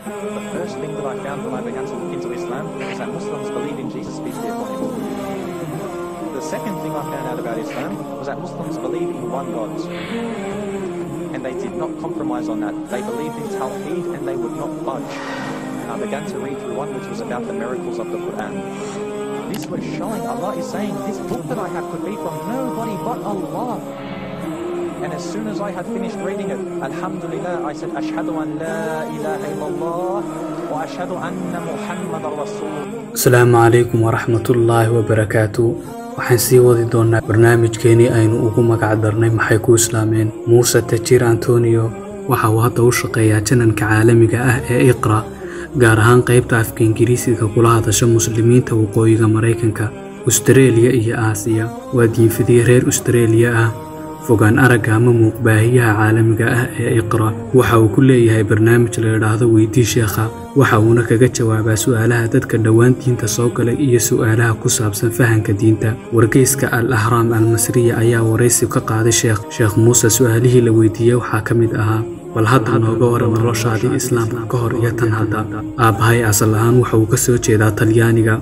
The first thing that I found when I began to look into Islam is that Muslims believe in Jesus, peace be upon him. The second thing I found out about Islam was that Muslims believe in one God. And they did not compromise on that. They believed in Tawheed and they would not budge. I began to read through one which was about the miracles of the Quran. This was showing, Allah is saying, this book that I have could be from nobody but Allah. And as soon as I had finished reading it, Alhamdulillah, I said, Ashhadu an la ilaha illallah wa ashhadu anna Muhammadan Rasulullah. Assalamu alaikum wa rahmatullahi wa barakatuh. waxaan sii wadi doonaa barnaamijkeenii aynu ugu magac darnay maxay ku islaameen. Muuse Tajir Antonio waxa uu hadda u shaqeeyaa jananka caalamiga ah ee Iqra, gaar ahaan qaybta afka Ingiriisiga kula hadasha muslimiinta waqooyiga Mareykanka, Australia iyo Aasiya. waa diinfidii reer Australia ah, fogaan aragga ama muuqbaahiyaha caalamiga ah ee Iqra. waxa uu ku leeyahay barnaamij la yiraahdo Weydii Sheekha, waxa uuna kaga jawaabaa su'aalaha dadka dhawaan diinta soo galay iyo su'aalaha ku saabsan fahanka diinta. wargeyska Al-Ahram Al-Masriya ayaa wareysi ka qaaday Sheekh Muuse. su'aalihii la weydiiyay waxaa ka mid ahaa: bal hadda nooga waran noloshaadii islaamka ka hor iyo tan hadda. aabbahay asal ahaan waxa uu ka soo jeedaa Talyaaniga,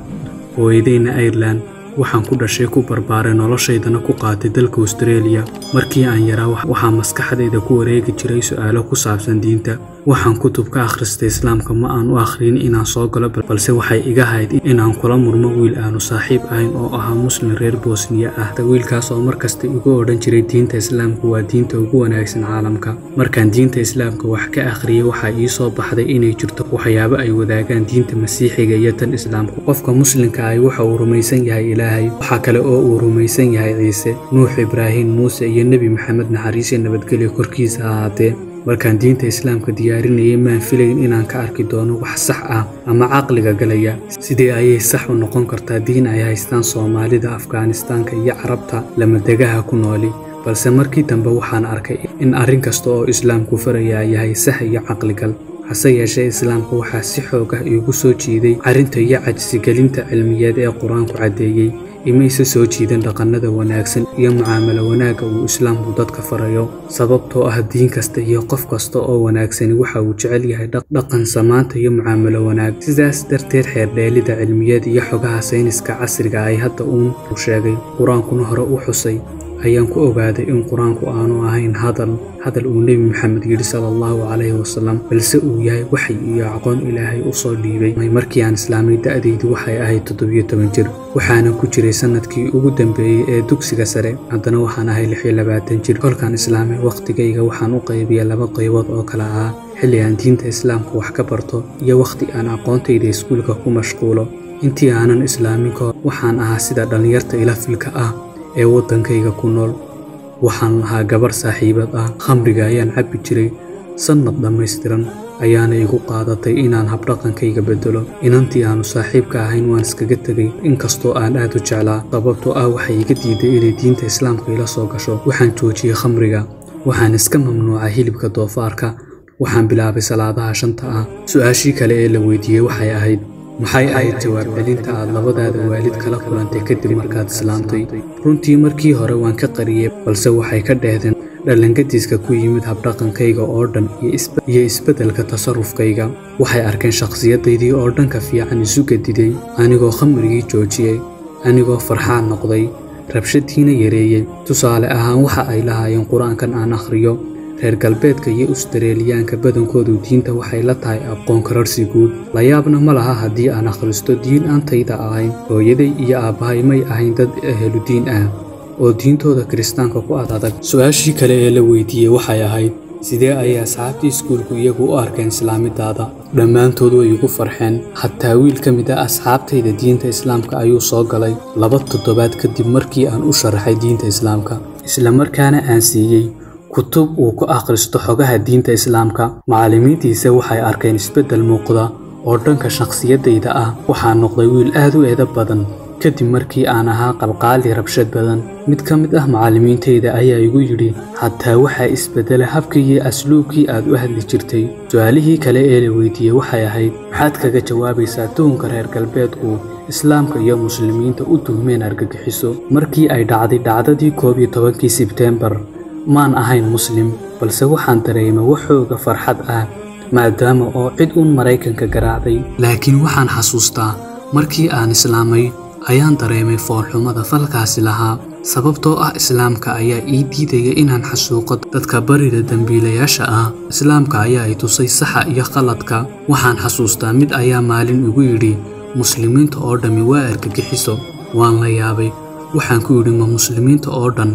hooyadayna Ireland. waxaan ku dhashay ku barbaaray noloshaydana ku qaatay dalka Australia. markii aan yaraa waxaa maskaxdayda ku wareegi jiray su'aalo ku saabsan diinta. waxaan kutub ka akhristay islaamka ma aan u akhrin inaan soo galo, balse waxay iga hayd inaan kula murmo wiil aanu saaxiib ahayn oo ahaa muslim reer Bosnia ah. wiilkaas oo markasta igu odhan jiray diinta islaamka waa diinta ugu wanaagsan caalamka. markaan diinta islaamka wax ka akhriyay waxaa ii soo baxday inay jirto waxyaabo ay wadaagaan diinta masiixiga iyo tan islaamka. qofka muslimka ah waxa uu rumaysan yahay Ilaahay, waxa kale oo uu rumaysan yahay Ciise, Nuux, Ibraahim, Muuse iyo Nabi Maxamed naxariis iyo nabadgelyo korkiisa ha ahaatee. markaan diinta islaamka diyaarinayay maan filayn inaan ka arki doono wax sax ah ama caqliga galaya. sidee ayay sax u noqon kartaa diin ay haystaan Soomaalida, Afghanistaanka iyo Carabta lamadegaha ku nooli? balse markii dambe waxaan arkay in arrin kasta oo islaamku faraya yahay sax iyo caqligal. hase yeeshee islaamka waxaa si xoog ah iigu soo jiiday arrinta iyo cajsigelinta cilmiyeed ee qur-aanku caddeeyey. imaysa soo jiidan dhaqannada wanaagsan iyo mucaamalo wanaagga uu islaamku dadka farayo, sababtoo ah diin kasta iyo qof kasta oo wanaagsani waxa uu jecel yahay dhaqan samaanta iyo mucaamalo wanaag. sidaas darteed xeerdheelida cilmiyeed iyo xogaha sayniska casriga ay hadda uu sheegay qur-aankuna hore u xusay ayaan ku ogaaday in qur-aanku aanu ahayn hadal uu Nabi Maxamed yiri sallallahu alayhi wasallam, balse uu yahay waxyi iyo aqoon Ilaahay u soo dhiibay. markii aan islaamay da'daydu waxay ahayd 17 jir, waxaana ku jiray sanadkii ugu dambeeyay ee dugsiga sare. haddana waxaan ahay 26 jir. kolkaan islaamay waqtigayga waxaan u qaybiyay 2 qaybood oo kala ah: xilli aan diinta islaamka wax ka barto iyo waqti aan aqoontayda iskuulka ku mashquulo. intii aanan islaamin ka hor waxaan ahaa sida dhalinyarta ila filka ah ee wadankayga ku nool. waxaan lahaa gabar saaxiibad ah, khamriga ayaan cabbi jiray. sanad dhammaystiran ayaana igu qaadatay inaan habdhaqankayga bedelo. inantii aanu saaxiibka ahayn waan iskaga tegay, inkastoo aan aad u jeclaa, sababtoo ah waxay iga diiday inay diinta islaamka ila soo gasho. waxaan joojiyey khamriga, waxaan iska mamnuucay hilibka doofaarka, waxaan bilaabay salaadaha 5 ah. su'aashii kale ee la weydiiyey waxay ahayd: maxay ahayd jawaab celinta aad labadaada waalid kala kulantay kadib markaad islaamtay? runtii markii hore waan ka qariyay, balse waxay ka dhehdeen dhalangadiiska ku yimid habdhaqankayga oo dhan iyo isbeddelka tasarrufkayga. waxay arkeen shakhsiyadaydii oo dhanka fiican isu gediday, anigoo khamrigii joojiyey, anigoo farxaan noqday, rabshadiina yareeyey. tusaale ahaan waxa ay lahaayeen qur-aankan aan akhriyo. reer galbeedka iyo Australiyaanka badankoodu diinta waxay la tahay aqoon kararsi guud. la yaabna ma laha haddii aan akhristo diin aan tayda ahayn. hooyaday iyo aabbahay may ahayn dad ahlu diin ah oo diintooda kiristaanka ku adag. su'aashii kale ee la weydiiyey waxay ahayd: sidee ayay asxaabtii iskuulku iyagu u arkeen islaamidaada? dhammaantood way igu farxeen. hataa wiil ka mid ah asxaabtayda diinta islaamka ayuu soo galay 2 toddobaad kadib markii aan u sharaxay diinta islaamka, isla markaana aan siiyey kutub uu ku akhristo xogaha diinta islaamka. macallimiintiisa waxay arkeen isbeddel muuqda oo dhanka shakhsiyadayda ah. waxaan noqday wiil aad u edeb badan kadib markii aan ahaa qalqaali rabshad badan. mid ka mid ah macallimiintayda ayaa igu yidhi: hataa waxaa isbeddela habkii iyo asluubkii aad u hadli jirtay. su'aalihii kale ee la weydiiyey waxay ahayd: maxaad kaga jawaabaysaa tuhunka reer galbeedku islaamka iyo muslimiinta u tuhmeen argagixiso? markii ay dhacday dhacdadii 11 Sebtembar maan ahayn muslim, balse waxaan dareemay waxooga farxad ah maadaama oo cid uun Maraykanka garaacday. Laakiin waxaan xasuustaa markii aan islaamay ayaan dareemay foolxumada falkaasi lahaa, sababtoo ah islaamka ayaa ii diidaya inaan xasuuqo dadka barida dambiilayaasha ah. Islaamka ayaa i tusay saxa iyo khaladka. Waxaan xasuustaa mid ayaa maalin igu yidhi muslimiinta oo dhammi waa argagixiso. Waan la yaabay. Waxaan ku yidhi ma muslimiinta oo dhan,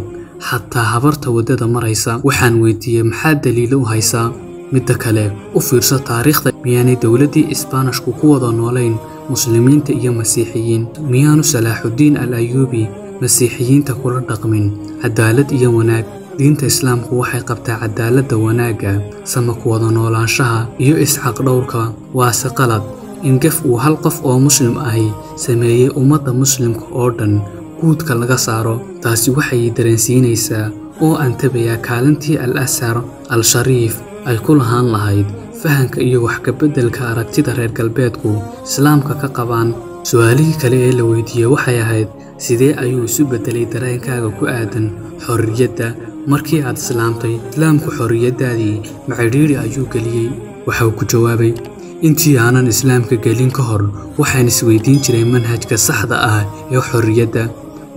xataa habarta waddada maraysa? Waxaan weydiiyey maxaad daliilo u haysaa? Midda kale u fiirso taariikhda, miyaanay dowladdii Isbaanishku ku wada noolayn muslimiinta iyo masiixiyiin? miyaanu Salaaxudiin al-Ayuubi masiixiyiinta kula dhaqmin cadaalad iyo wanaag? diinta islaamku waxay qabtaa cadaaladda, wanaagga, sama ku wada noolaanshaha iyo isxaq dhowrka. waase qalad in gaf uu hal qof oo muslim ahi sameeyey ummadda muslimka oo dhan guudka laga saaro. taasi waxay dareensiinaysaa oo aan tabayaa kaalintii al-Azhar al-Shariif ay ku lahaan lahayd fahanka iyo wax ka beddelka aragtida reer galbeedku islaamka ka qabaan. su'aalihii kale ee la weydiiyey waxay ahayd sidee ayuu isu beddelay dareenkaaga ku aadan xorriyadda markii aad islaamtay? islaamku xorriyaddaadii maciriiri ayuu geliyey? waxa uu ku jawaabay intii aanan islaamka gelin ka hor waxaan isweydiin jiray manhajka saxda ah ee xorriyadda,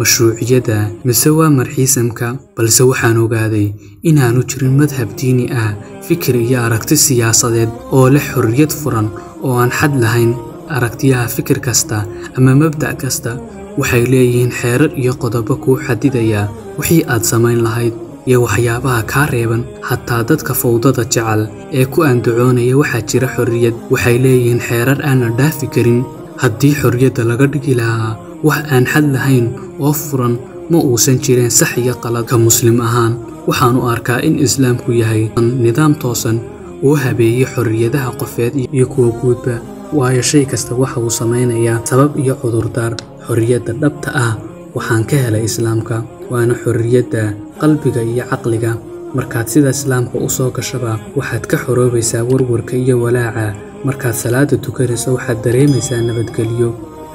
mashruuciyadda mise waa marxiisamka. balse waxaan ogaaday inaanu jirin madhab diini ah, fikir iyo aragti siyaasadeed oo leh xorriyad furan oo aan xad lahayn. aragtiyaha fikir kasta ama mabda' kasta waxay leeyihiin xeerar iyo qodobo kuu xadidaya wixii aad samayn lahayd iyo waxyaabaha kaa reeban. xataa dadka fawdada jecel ee ku andacoonaya waxaa jira xorriyad waxay leeyihiin xeerar aan la dhaafi karin. haddii xorriyadda laga dhigi lahaa wax aan xad lahayn oo furan ma uusan jireen sax iyo qalad. ka muslim ahaan waxaanu arkaa in islaamku yahay nidaam toosan oo habeeyey xorriyadaha qofeed iyo kuwa guudba, waayo shay kasta waxa uu samaynayaa sabab iyo cudurdaar. xorriyadda dhabta ah waxaan ka helay islaamka, waana xorriyadda qalbiga iyo caqliga. markaad sida islaamka u soo gashaba waxaad ka xoroobaysaa warwarka iyo walaaca. markaad salaada tukanayso waxaad dareemaysaa nabadgelyo,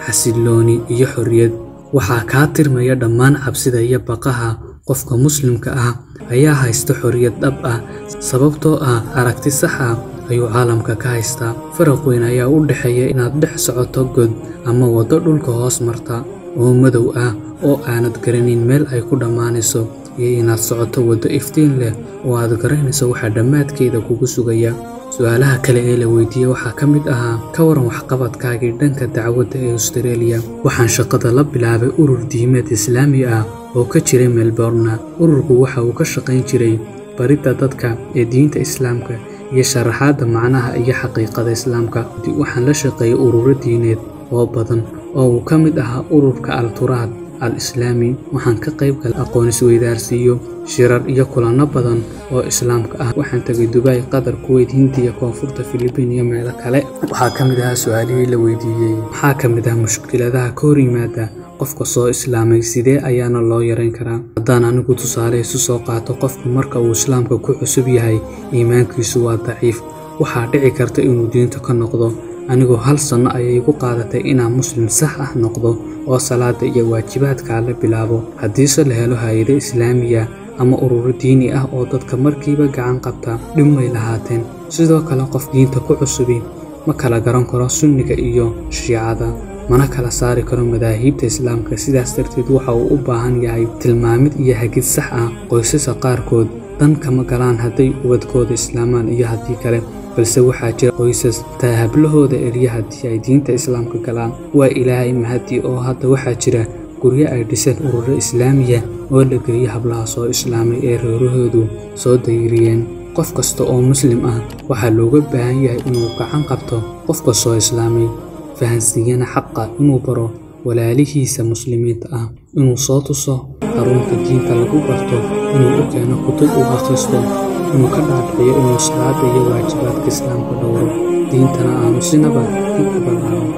xasillooni iyo xorriyad. waxaa kaa tirmaya dhammaan cabsida iyo baqaha. qofka muslimka ah ayaa haysta xorriyad dhab ah, sababtoo ah aragti sax ah ayuu caalamka ka haystaa. faraq weyn ayaa u dhexeeya inaad dhex socoto god ama waddo dhulka hoos marta oo madow ah oo aanad garanayn meel ay ku dhammaanayso, iyo inaad socoto waddo iftiin leh oo aad garanayso waxa dhammaadkeeda kugu sugaya. su'aalaha kale ee la weydiiyey waxaa ka mid ahaa ka waran waxqabadkaagii dhanka dacwadda ee Australia? waxaan shaqada la bilaabay urur diimeed islaami ah oo ka jiray Melbourne. ururku waxa uu ka shaqayn jiray baridda dadka ee diinta islaamka iyo sharaxaadda macnaha iyo xaqiiqada islaamka. waxaan la shaqeeyay ururo diineed oo badan oo uu ka mid ahaa ururka al-Turaad al-Islaami. waxaan ka qayb galay aqoon isweydaarsiyo, shirar iyo kulanno badan oo islaamka ah. waxaan tagay Dubai, Qatar, Kuwait, Hindiya, Koonfurta, Filibiin iyo meelo kale. waxaa ka mid ahaa su'aalihii la weydiiyey maxaa ka mid ah mushkiladaha ka hor yimaada qofka soo islaamay, sidee ayaana loo yarayn karaa? haddaan anigu tusaale isu soo qaato, qofku marka uu islaamka ku cusub yahay iimaankiisu waa daciif. waxaa dhici karta inuu diinta ka noqdo. anigoo 1 sano ayay igu qaadatay inaan muslim sax ah noqdo oo salaada iyo waajibaadka la bilaabo. haddiise la helo hay'ado islaamiya ama ururo diini ah oo dadka markiiba gacan qabta, dhib may lahaateen. sidoo kale qof diinta ku cusubi ma kala garan karo sunniga iyo shiicada, mana kala saari karo madaahibta islaamka. sidaas darteed waxa uu u baahan yahay tilmaamid iyo hagid sax ah. qoysaska qaarkood dan kama galaan hadday ubadkooda islaamaan iyo haddii kale, balse waxaa jira qoysas taa hablahooda erya haddii ay diinta islaamka galaan. waa ilaahay mahadii oo hadda waxaa jira guryo ay dhiseen ururo islaamiya oo la geeyay hablaha soo islaamay ee reerahoodu soo dayriyeen. qof kasta oo muslim ah waxaa looga baahan yahay inuu gacan qabto qofka soo islaamay, fahansiiyana xaqa, inuu baro walaalihiisa muslimiinta ah, inuu soo tuso xarunta diinta lagu barto, inuu u keeno kutub uu akhristo, inuu ka dhaadhiciyo inuu salaada iyo waajibaadka islaamka dhowro, diintana aanu sinaba dib uga lahayn.